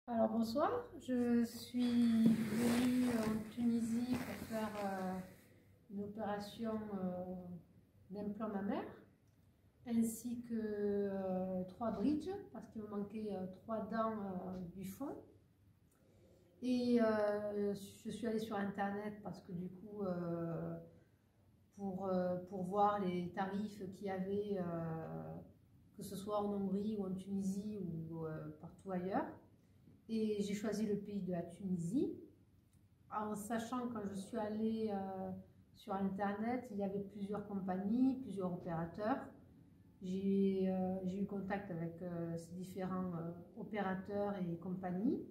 Alors bonsoir, je suis venue en Tunisie pour faire une opération d'implant mammaire ainsi que 3 bridges parce qu'il me manquait 3 dents du fond. Et je suis allée sur internet parce que du coup pour voir les tarifs qu'il y avait que ce soit en Hongrie ou en Tunisie ou partout ailleurs. Et j'ai choisi le pays de la Tunisie, en sachant quand je suis allée sur Internet, il y avait plusieurs compagnies, plusieurs opérateurs. J'ai eu contact avec ces différents opérateurs et compagnies.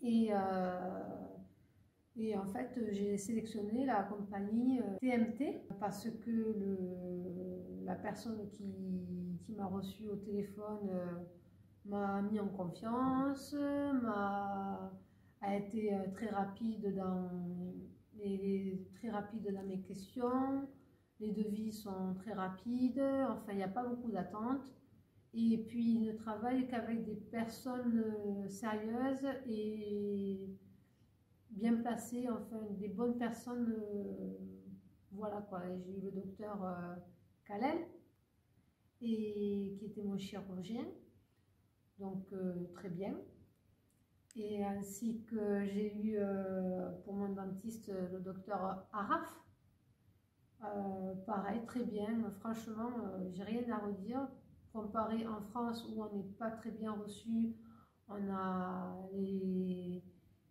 Et, en fait, j'ai sélectionné la compagnie TMT parce que la personne qui m'a reçue au téléphone m'a mis en confiance, a été très rapide très rapide dans mes questions. Les devis sont très rapides, enfin il n'y a pas beaucoup d'attentes. Et puis il ne travaille qu'avec des personnes sérieuses et bien placées, enfin des bonnes personnes. Voilà quoi. J'ai eu le docteur Kalel, qui était mon chirurgien. Donc très bien. Et ainsi que j'ai eu pour mon dentiste le docteur Araf, pareil, très bien. Franchement, j'ai rien à redire. Comparé en France où on n'est pas très bien reçu, les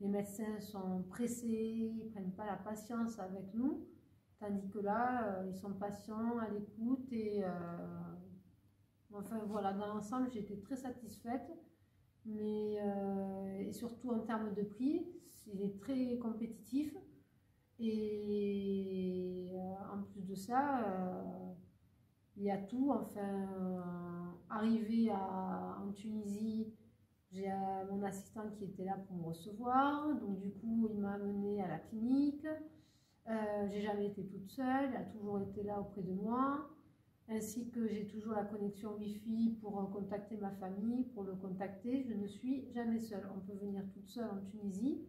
médecins sont pressés, ils ne prennent pas la patience avec nous, tandis que là, ils sont patients, à l'écoute et enfin voilà, dans l'ensemble, j'ai été très satisfaite, mais et surtout en termes de prix, il est très compétitif. Et en plus de ça, il y a tout. Enfin, arrivé en Tunisie, j'ai mon assistant qui était là pour me recevoir. Donc du coup, il m'a amenée à la clinique. J'ai jamais été toute seule, il a toujours été là auprès de moi. Ainsi que j'ai toujours la connexion Wi-Fi pour contacter ma famille, pour le contacter. Je ne suis jamais seule. On peut venir toute seule en Tunisie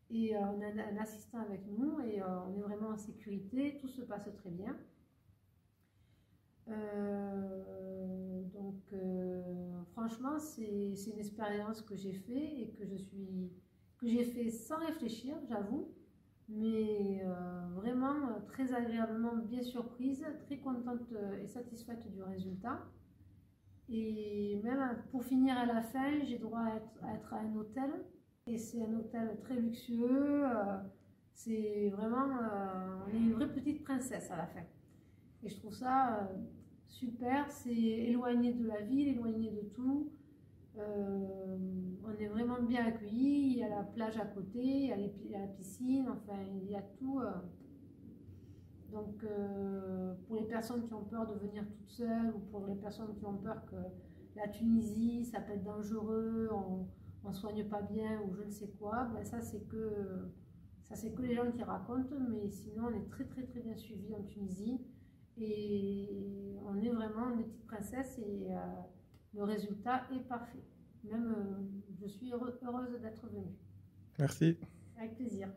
et on a un assistant avec nous et on est vraiment en sécurité. Tout se passe très bien. Franchement, c'est une expérience que j'ai fait et que j'ai fait sans réfléchir, j'avoue. Mais vraiment très agréablement bien surprise, très contente et satisfaite du résultat. Et même pour finir à la fin, j'ai droit à être à un hôtel. Et c'est un hôtel très luxueux. C'est vraiment, on est une vraie petite princesse à la fin. Et je trouve ça super. C'est éloigné de la ville, éloigné de tout. On est vraiment bien accueillis. Il y a la plage à côté, il y a la piscine, enfin il y a tout. Donc pour les personnes qui ont peur de venir toutes seules ou pour les personnes qui ont peur que la Tunisie ça peut être dangereux, on ne soigne pas bien ou je ne sais quoi, ben ça c'est que les gens qui racontent, mais sinon on est très très très bien suivis en Tunisie et on est vraiment des petites princesses et le résultat est parfait. Même je suis heureuse d'être venue. Merci. Avec plaisir.